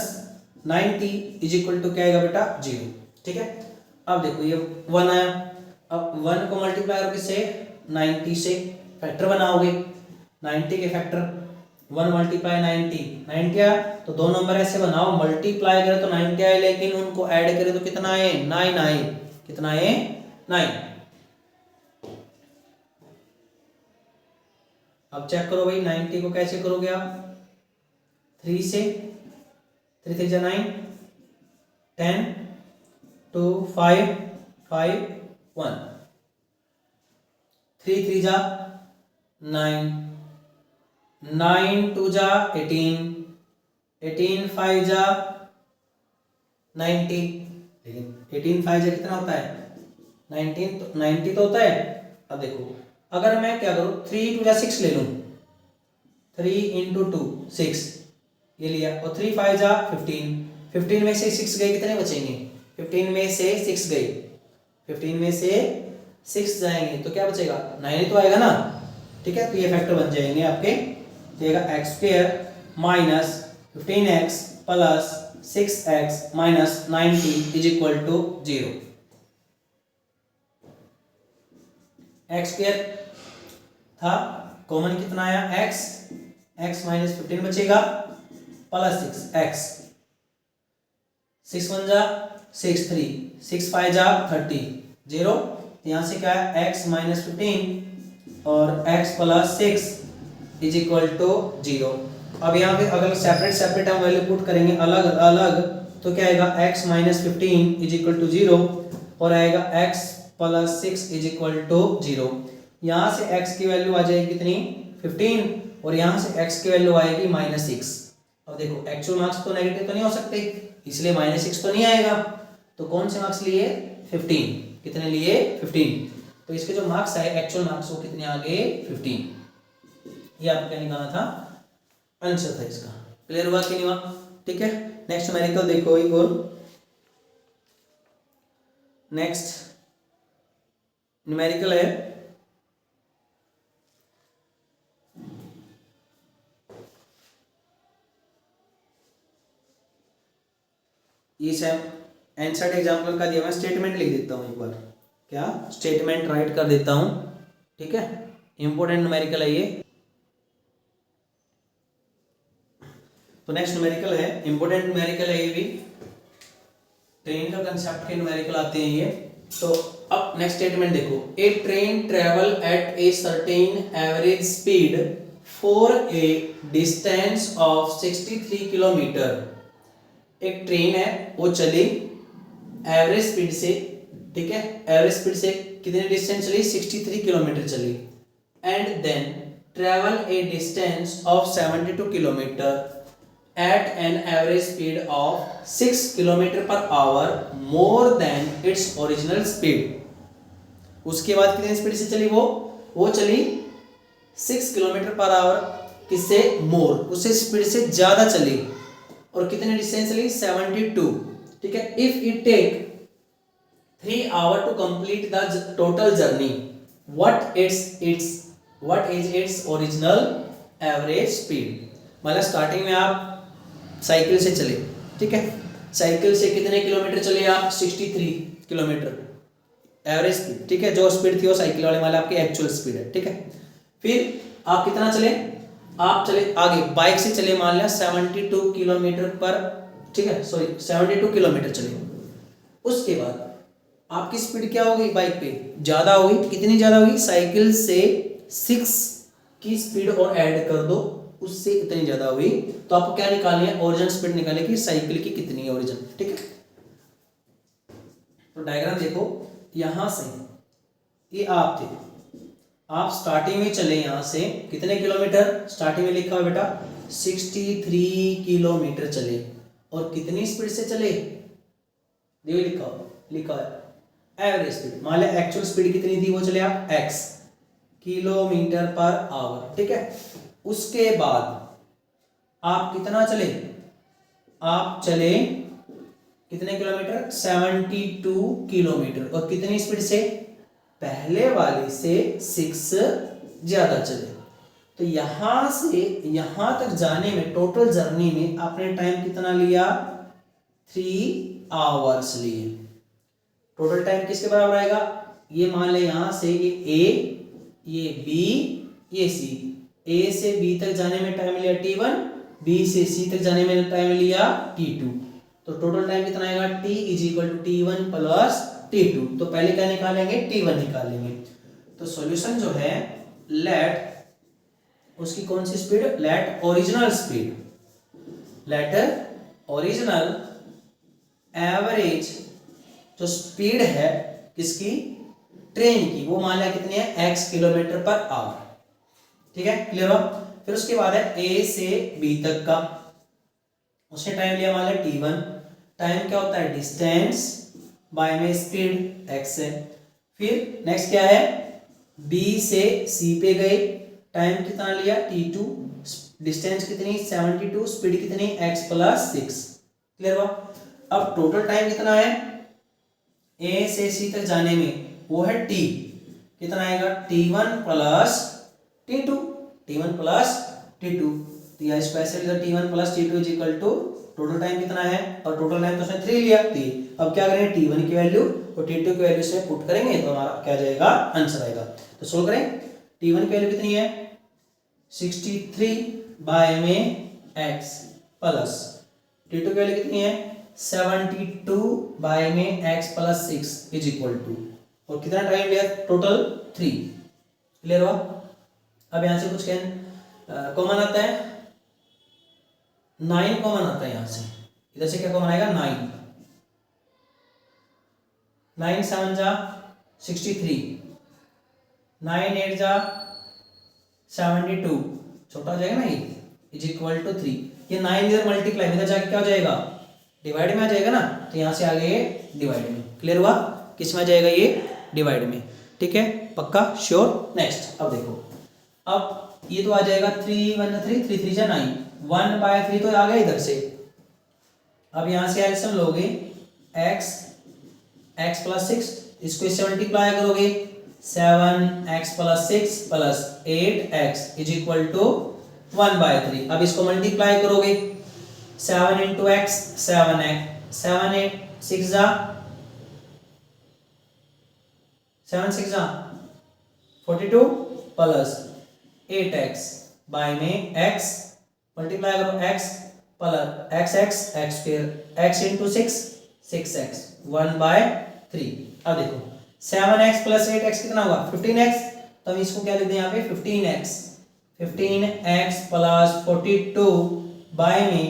90 is equal to क्या आएगा बेटा 0। ठीक है, अब देखो ये 1 आया, अब 1 को मल्टीप्लाई करो किससे 90 से, फैक्टर बनाओगे 90 के फैक्टर 1 मल्टीप्लाई 90 आया, तो दो नंबर ऐसे बनाओ मल्टीप्लाई करें तो 90 आए, लेकिन उनको ऐड करें तो कितना आए 9 आए, कितना आए 9। अब चेक करो भाई 90 को कैसे करोगे आप, 3 से, 3 3 9 10 2 5 5 1 3 3 जा 9 9 2 जा 18 18 5 जा 90, लेकिन 18 5 जा कितना होता है 19, तो 90 तो होता है। अब देखो अगर मैं क्या करूं 3 2 जा 6 ले लूं, 3 इंटू 2 6 ये लिया, और 3 5 जा 15, 15 में से 6 गए कितने बचेंगे, 15 में से 6 गए, 15 में से 6 जाएंगे तो क्या बचेगा 9 ही तो आएगा ना। ठीक है, तो ये फैक्टर बन जाएंगे आपके, देगा x square minus 15x plus 6x minus 90 is equal to 0। X square था कॉमन कितना आया x, x माइनस 15 बचेगा प्लस 6x, 6 1 जा 6 3 6 5 जा 30 0, यहाँ से क्या है x माइनस 15 और x plus 6 is equal to 0। अब यहाँ पे अगर सेपरेट हम वैल्यू पुट करेंगे अलग अलग, तो क्या आएगा x minus 15 is equal to 0 और आएगा x plus 6 is equal to 0। यहाँ से x की वैल्यू आ जाएगी कितनी 15 और यहाँ से x की वैल्यू आएगी माइनस 6। अब देखो एक्चुअल मार्क्स तो नेगेटिव तो नहीं हो सकते, इसलिए माइनस 6 तो नहीं आएगा, तो कौन से मार्क्स लिए 15, कितने लिए 15, तो इसके जो मार्क्स आए एक्चुअल मार्क्स वो कितने आ गए 15। ये आपको क्या निकालना था, आंसर था इसका। क्लियर हुआ कि नहीं हुआ। ठीक है, नेक्स्ट न्यूमेरिकल देखो एक और, नेक्स्ट न्यूमेरिकल है ये आंसर एग्जाम्पल का दिया, मैं स्टेटमेंट लिख देता हूं एक बार, क्या स्टेटमेंट राइट कर देता हूं। ठीक है, इंपोर्टेंट न्यूमेरिकल है ये। तो नेक्स्ट न्यूमेरिकल है, इंपोर्टेंट न्यूमेरिकल है ये भी, ट्रेन का कंसेप्ट के न्यूमेरिकल आते हैं ये। तो अब नेक्स्ट स्टेटमेंट देखो, a train travel at a certain average speed for a distance of 63 kilometre. एक ट्रेन है वो चली एवरेज स्पीड से, ठीक है, एवरेज स्पीड से कितने डिस्टेंस चली 63 किलोमीटर चली, and then travel a distance of 72 kilometre at an average speed of 6 km per hour more than its original speed। उसके बाद कितनी स्पीड से चली वो चली 6 km per hour किससे मोर, उससे स्पीड से ज्यादा चले और कितने डिस्टेंस चली 72, ठीक है। If it take 3 hours to complete the total journey, what is its original average speed। मतलब स्टार्टिंग में आप साइकिल से चले, ठीक है, साइकिल से कितने किलोमीटर चले आप 63 किलोमीटर एवरेज स्पीड, ठीक है, जो स्पीड थी वो साइकिल वाले मतलब आपकी एक्चुअल स्पीड है, ठीक है। फिर आप कितना चले, आप चले आगे बाइक से चले मान लिया 72 किलोमीटर पर, ठीक है, सॉरी 72 किलोमीटर चले। उसके बाद आपकी स्पीड क्या हो गई बाइक पे ज्यादा हो गई, कितनी ज्यादा होगी, साइकिल से 6 की स्पीड और ऐड कर दो, उससे इतनी ज्यादा हुई। तो आपको क्या निकालनी है, ओरिजिन स्पीड निकालने की, साइकिल की कितनी है ओरिजिन, ठीक है। तो डायग्राम देखो, यहां से ये आप थे, आप स्टार्टिंग में चले यहां से कितने किलोमीटर, स्टार्टिंग में लिखा हुआ बेटा 63 किलोमीटर चले और कितनी स्पीड से चले, देखो लिखा है एवरेज स्पीड, मान लिया एक्चुअल स्पीड कितनी थी वो चले आप x किलोमीटर पर आवर, ठीक है। उसके बाद आप कितना चले, आप चले कितने किलोमीटर 72 किलोमीटर और कितनी स्पीड से, पहले वाली से 6 ज्यादा चले। तो यहां से यहां तक जाने में टोटल जर्नी में आपने टाइम कितना लिया 3 आवर्स लिए। टोटल टाइम किसके बराबर आएगा, ये मान ले यहां से ये ए, ये बी, ये सी, ए से बी तक जाने में टाइम लिया t1, बी से सी तक जाने में टाइम लिया t2। तो टोटल टाइम कितना आएगा t is equal to t1 plus t2। तो पहले क्या निकालेंगे t1 निकालेंगे। तो सॉल्यूशन जो है लेट उसकी कौन सी speed, let original speed, let original average जो स्पीड है किसकी, ट्रेन की, वो मान लिया कितनी है x किलोमीटर पर आवर, ठीक है, क्लियर हो। फिर उसके बाद है a से b तक का, उसने टाइम लिया मान लिया t1, टाइम क्या होता है डिस्टेंस बाय में स्पीड x है। फिर नेक्स्ट क्या है b से c पे गए, टाइम कितना लिया t2, डिस्टेंस कितनी 72, स्पीड कितनी x प्लस 6, क्लियर हुआ। अब टोटल टाइम कितना है a से c तक जाने में वो है t, कितना आएगा t1 plus t2, t1 plus t2। तो यह स्पेशल इधर t1 plus t2 is equal to total time कितना है, और टोटल टाइम तो उसने 3 लिया 3। अब क्या करेंगे t1 की वैल्यू और t2 की वैल्यू से पुट करेंगे तो हमारा क्या जाएगा आंसर आएगा। तो सोल्व करें, t1 की वैल्यू कितनी है 63 बाय में x प्लस t2 की वैल्यू कितनी है 72 बाय में x plus 6 is equal to, और कितना टाइम लिया टोटल 3, क्लियर हुआ। अब यहां से कुछ कॉमन आता है 9 कॉमन आता है, यहां से इधर से क्या कॉमन आएगा 9, 9 7 जा 63, 9 8 जा 72, छोटा हो जाएगा ना ये, इज इक्वल टू 3। ये 9 इधर मल्टीप्लाई इधर जाके क्या हो जाएगा डिवाइड में आ जाएगा ना, तो यहां से आगे ये डिवाइड में, क्लियर हुआ, किस में आ जाएगा ये डिवाइड में, ठीक है, पक्का श्योर। नेक्स्ट अब देखो, अब ये तो आ जाएगा 3 1 3 3 3 जा 9, 1 बाय 3 तो आ गया इधर से। अब यहां से एलसीएम लोगे x प्लस 6, इसको इससे मल्टीप्लाई करोगे 7x plus 6 plus 8x is equal to 1 by 3। अब इसको मल्टीप्लाई करोगे 7 इंटू x 7x 7 8 6 जा 7 6 जा 42 प्लस 8x बाय में x मल्टीप्लाई करो x plus x square x into 6 6x 1 by 3। अब देखो 7x प्लस 8x कितना होगा 15x, तो हम इसको क्या लिखते हैं यहाँ पे 15x प्लस 42 बाय में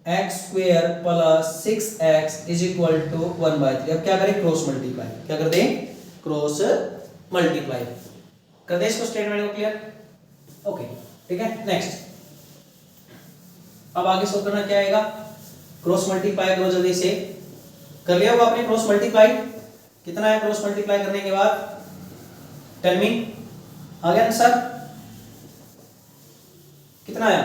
x square plus 6x is equal to 1 by 3। अब क्या करें क्रॉस मल्टीप्लाई, क्या कर दें क्रॉस मल्टीप्लाई कर दे इसको, स्टेटमेंट को क्लियर, ओके ठीक है। नेक्स्ट अब आगे सोल्व करना क्या आएगा, क्रॉस मल्टीप्लाई करो जल्दी से, कर लिया होगा आपने क्रॉस मल्टीप्लाई, कितना है क्रॉस मल्टीप्लाई करने के बाद टेल मी, आ गया आंसर, कितना आया,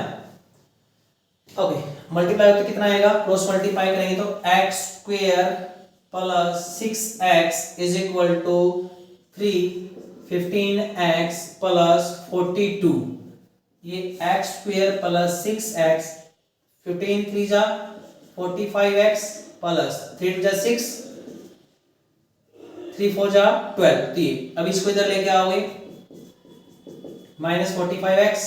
ओके मल्टीप्लाई तो कितना आएगा, क्रॉस मल्टीप्लाई करेंगे तो x square plus 6x is equal to 15x plus 42, ये एक्स स्क्वायर प्लस 6x 15 3 जा 45x प्लस 3 2 जा 6 3 4 जा 12, तो ये अब इसको इधर लेके आओगे minus 45x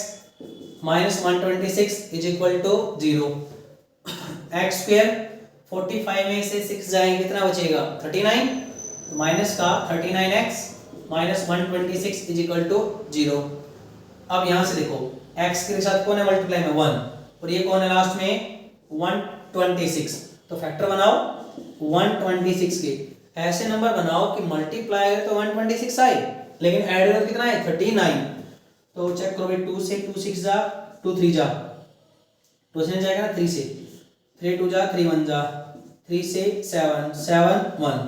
minus 126 is equal to 0, x square 45 में से 6 जाएंगे कितना बचेगा 39, तो माइनस का 39x minus 126 is equal to 0। अब यहां से देखो x के साथ कौन है मल्टीप्लाई में 1 और ये कौन है लास्ट में 126, तो फैक्टर बनाओ 126 के, ऐसे नंबर बनाओ कि मल्टीप्लाई करें तो 126 आए लेकिन ऐड करें कितना है 39, तो चेक करो भाई 2 से 2 6 जा 2 3 जा 2 से जाएगा ना 3 से 3 2 जा 3 1 जा 3 से 7 7 1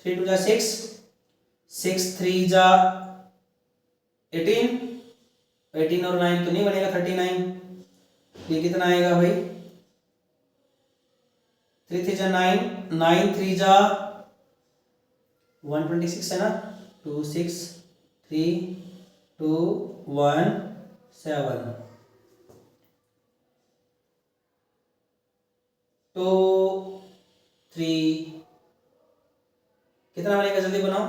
3 2 जा 6 6 3 जा 18 18 और 9 तो नहीं बनेगा 39, ये कितना आएगा भाई 3 3 जा 9 9 3 जा 126 है ना 2 6 3 2 1 7, तो 3 कितना बनेगा जल्दी बनाओ,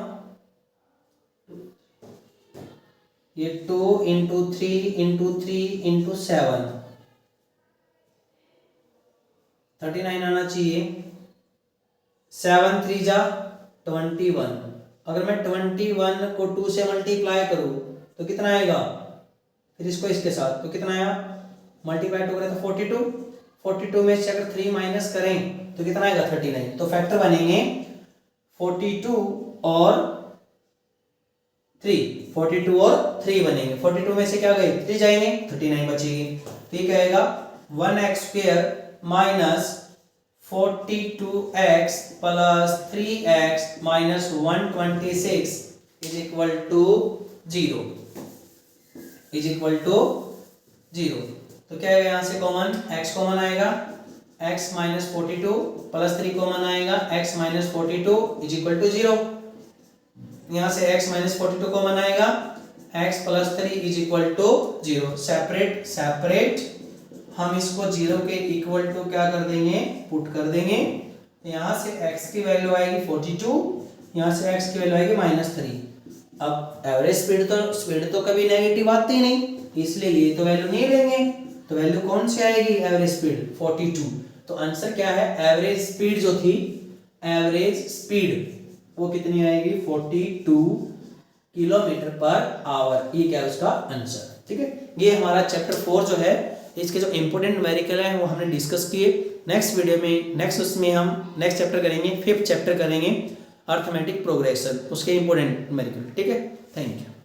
ये 2 इंटू 3 इंटू 3 इंटू 7 39 आना चाहिए, 7 3 जा 21, अगर मैं 21 को 2 से मल्टीप्लाई करूं तो कितना आएगा, फिर इसको इसके साथ तो कितना आया मल्टीप्लाई टू करें तो 42 में से अगर 3 माइनस करें तो कितना आएगा 39, तो फैक्टर बनेंगे 42 और 3 बनेंगे, 42 में से क्या गए 3 जाएंगे 39 बचेगी, तो ये क्या आएगा 1x square minus 42x plus 3x minus 126 is equal to 0 is equal to 0, तो क्या आएगा यहाँ से कॉमन x कॉमन आएगा x माइनस 42 प्लस 3 कॉमन आएगा x minus 42 is equal to 0, यहाँ से x माइनस 42 कॉमन आएगा x plus 3 is equal to 0, separate हम इसको 0 के इक्वल टू क्या कर देंगे पुट कर देंगे, यहाँ से x की वैल्यू आएगी 42, यहाँ से x की वैल्यू आएगी -3, अब एवरेज स्पीड तो कभी नेगेटिव आती नहीं, इसलिए ये तो वैल्यू नहीं लेंगे, तो वैल्यू कौन सी आएगी एवरेज स्पीड 42, तो आंसर क्या है एवरेज स्पीड जो थी एवरेज स्पीड वो कितनी आएगी 42 किलोमीटर पर आवर, ये क्या है उसका आंसर, ठीक है। ये हमारा चैप्टर 4 जो है इसके जो इंपॉर्टेंट न्यूमेरिकल है वो हमने डिस्कस किए, नेक्स्ट वीडियो में उसमें हम नेक्स्ट चैप्टर करेंगे 5th चैप्टर करेंगे अर्थमेटिक प्रोग्रेशन, उसके इंपॉर्टेंट न्यूमेरिकल, ठीक है। Thank you.